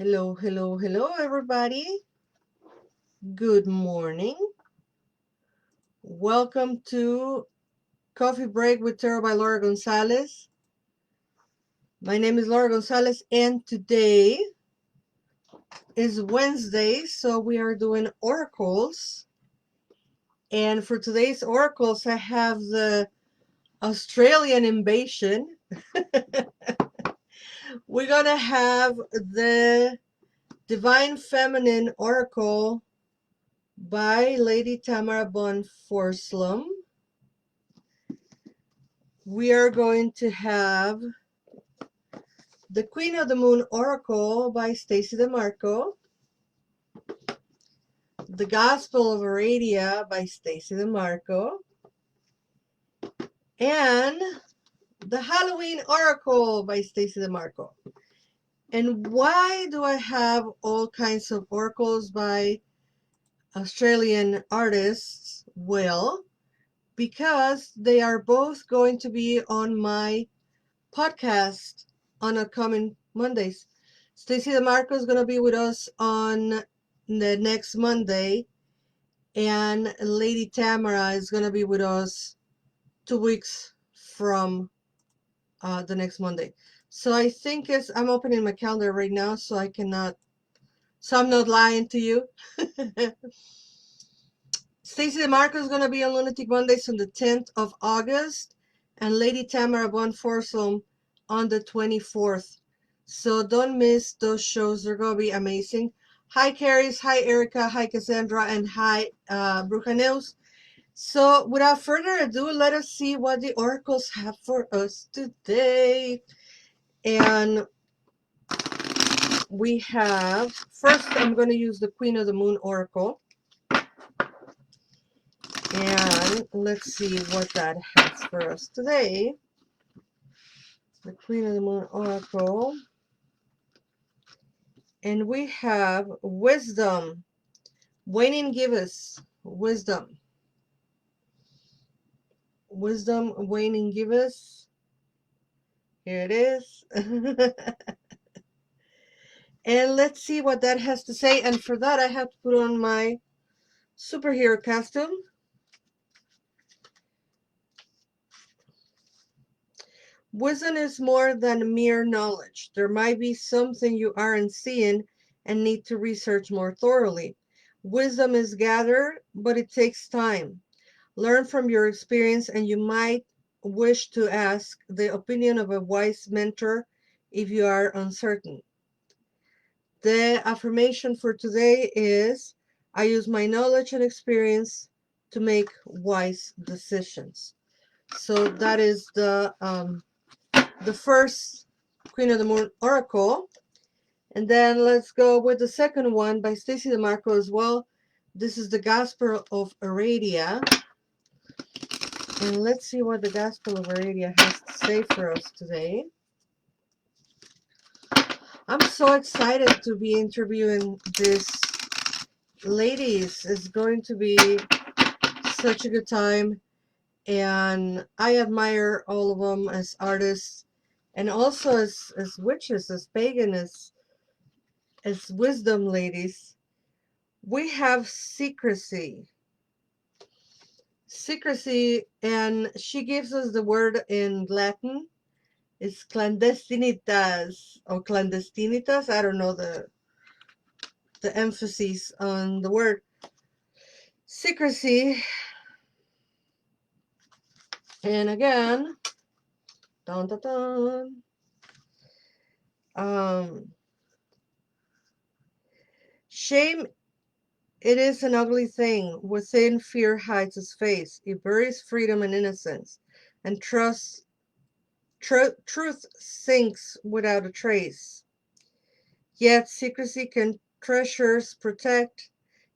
Hello, hello, hello, everybody. Good morning. Welcome to Coffee Break with Tarot by Laura Gonzalez. My name is Laura Gonzalez, and today is Wednesday, so we are doing oracles. And for today's oracles, I have the Australian invasion. We're gonna have the Divine Feminine Oracle by Lady Tamara Bon Forslum. We are going to have the Queen of the Moon Oracle by Stacey DeMarco, The Gospel of Aradia by Stacey DeMarco, and the Halloween Oracle by Stacey DeMarco. And why do I have all kinds of oracles by Australian artists? Well, because they are both going to be on my podcast on upcoming Mondays. Stacey DeMarco is going to be with us on the next Monday, and Lady Tamara is going to be with us 2 weeks from the next Monday. So I think I'm opening my calendar right now, so I'm not lying to you. Stacey DeMarco is going to be on Lunatic Mondays on the 10th of August, and Lady Tamara Von Forsum on the 24th. So don't miss those shows. They're going to be amazing. Hi, Caris. Hi, Erica. Hi, Cassandra. And hi, Brujaneus. So without further ado, let us see what the oracles have for us today. And we have, first I'm going to use the Queen of the Moon Oracle. And let's see what that has for us today. The Queen of the Moon Oracle. And we have wisdom. Waning give us wisdom. Wisdom, waning give us. Here it is. And let's see what that has to say. And for that, I have to put on my superhero costume. Wisdom is more than mere knowledge. There might be something you aren't seeing and need to research more thoroughly. Wisdom is gathered, but it takes time. Learn from your experience, and you might wish to ask the opinion of a wise mentor if you are uncertain. The affirmation for today is, I use my knowledge and experience to make wise decisions. So that is the first Queen of the Moon Oracle. And then let's go with the second one by Stacey DeMarco as well. This is the Gospel of Aradia. And let's see what the Gospel of Aradia has to say for us today. I'm so excited to be interviewing these ladies. It's going to be such a good time. And I admire all of them as artists and also as witches, as pagan, as wisdom ladies. We have secrecy. Secrecy, and she gives us the word in Latin. It's clandestinitas or clandestinitas. I don't know the emphasis on the word. Secrecy. And again, dun, dun, dun. Shame, it is an ugly thing. Within, fear hides its face. It buries freedom and innocence, and truth sinks without a trace. Yet secrecy can treasures protect,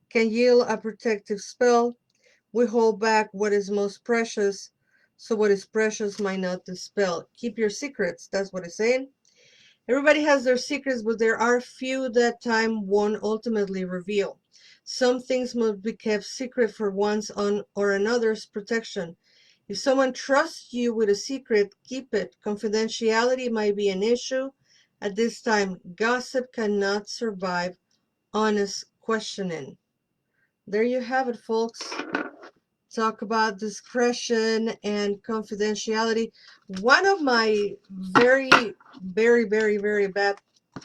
can yield a protective spell. We hold back what is most precious, so what is precious might not dispel. Keep your secrets, that's what it's saying. Everybody has their secrets, but there are few that time won't ultimately reveal. Some things must be kept secret for one's own or another's protection. If someone trusts you with a secret, keep it. Confidentiality might be an issue, At this time, gossip cannot survive honest questioning. There you have it, folks. Talk about discretion and confidentiality. One of my very, very, very, very bad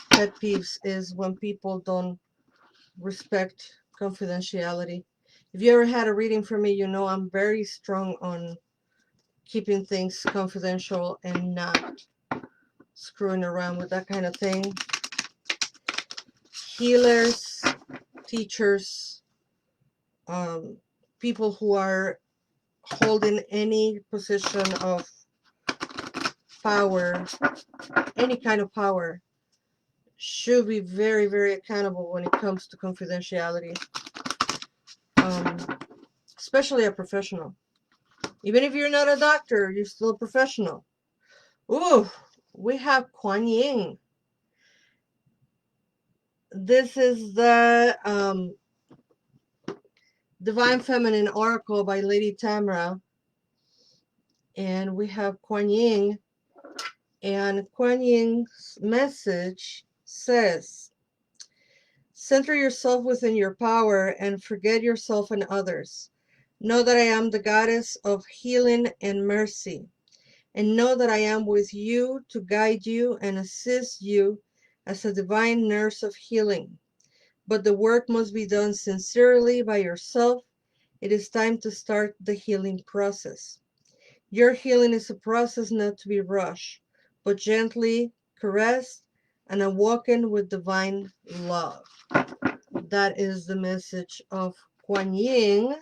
pet peeves is when people don't respect confidentiality. If you ever had a reading from me, you know I'm very strong on keeping things confidential and not screwing around with that kind of thing. Healers, teachers, people who are holding any position of power, any kind of power, should be very, very accountable when it comes to confidentiality, um, especially a professional. Even if you're not a doctor, you're still a professional. Ooh, we have Kuan Yin. This is the Divine Feminine Oracle by Lady Tamara. And we have Kuan Yin. And Kuan Yin's message says, center yourself within your power and forget yourself and others. Know that I am the goddess of healing and mercy. And know that I am with you to guide you and assist you as a divine nurse of healing. But the work must be done sincerely by yourself. It is time to start the healing process. Your healing is a process not to be rushed, but gently caressed and awoken with divine love. That is the message of Kuan Yin.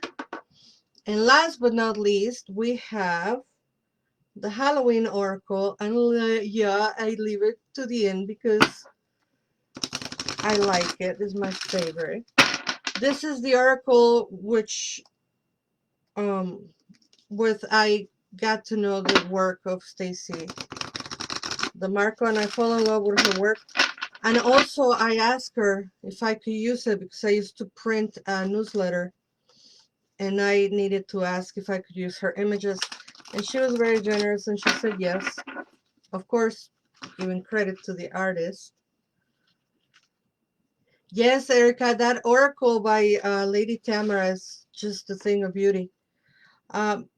And last but not least, we have the Halloween Oracle. And yeah, I leave it to the end because I like it. It's my favorite. This is the Oracle which with I got to know the work of Stacy DeMarco, and I fell in love with her work. And also I asked her if I could use it because I used to print a newsletter and I needed to ask if I could use her images. And she was very generous and she said yes. Of course, giving credit to the artist. Yes, Erica, that oracle by Lady Tamara is just a thing of beauty.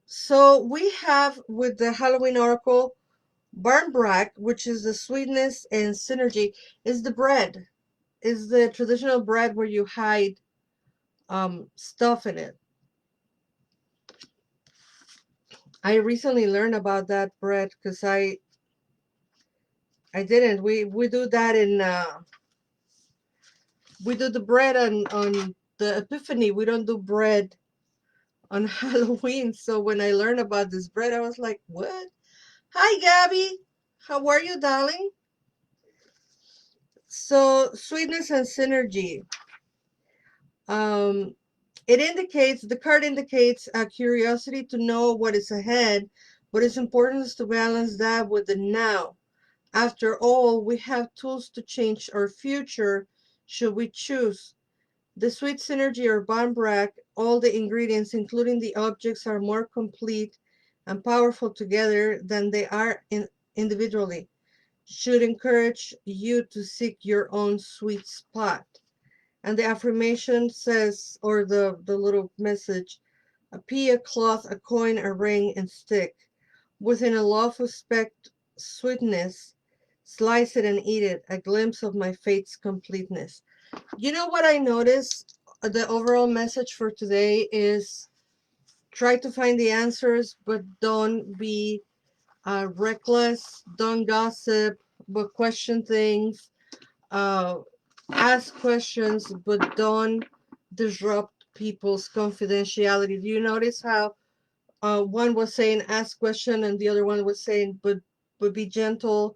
So we have with the Halloween oracle, Barnbrack, which is the sweetness and synergy, is the bread, is the traditional bread where you hide stuff in it. I recently learned about that bread because I didn't. We do that in we do the bread on the Epiphany. We don't do bread on Halloween. So when I learned about this bread, I was like, what? Hi, Gabby. How are you, darling? So sweetness and synergy. Um, the card indicates a curiosity to know what is ahead, but it's important to balance that with the now. After all, we have tools to change our future should we choose. The sweet synergy or Bonbrack, all the ingredients, including the objects, are more complete and powerful together than they are individually. Should encourage you to seek your own sweet spot. And the affirmation says, or the little message, a pea, a cloth, a coin, a ring, and stick. Within a loaf of sweetness, slice it and eat it, a glimpse of my fate's completeness. You know what I noticed? The overall message for today is try to find the answers, but don't be reckless, don't gossip, but question things. Ask questions, but don't disrupt people's confidentiality. Do you notice how one was saying ask question and the other one was saying but be gentle?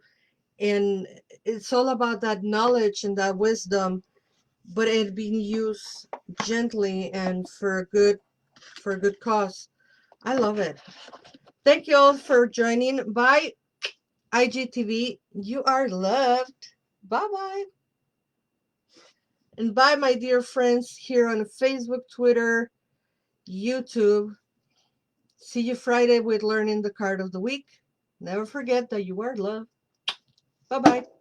And it's all about that knowledge and that wisdom, but it being used gently and for a good cause. I love it. Thank you all for joining. Bye, IGTV. You are loved. Bye bye. And bye, my dear friends here on Facebook, Twitter, YouTube. See you Friday with Learning the Card of the Week. Never forget that you are loved. Bye bye.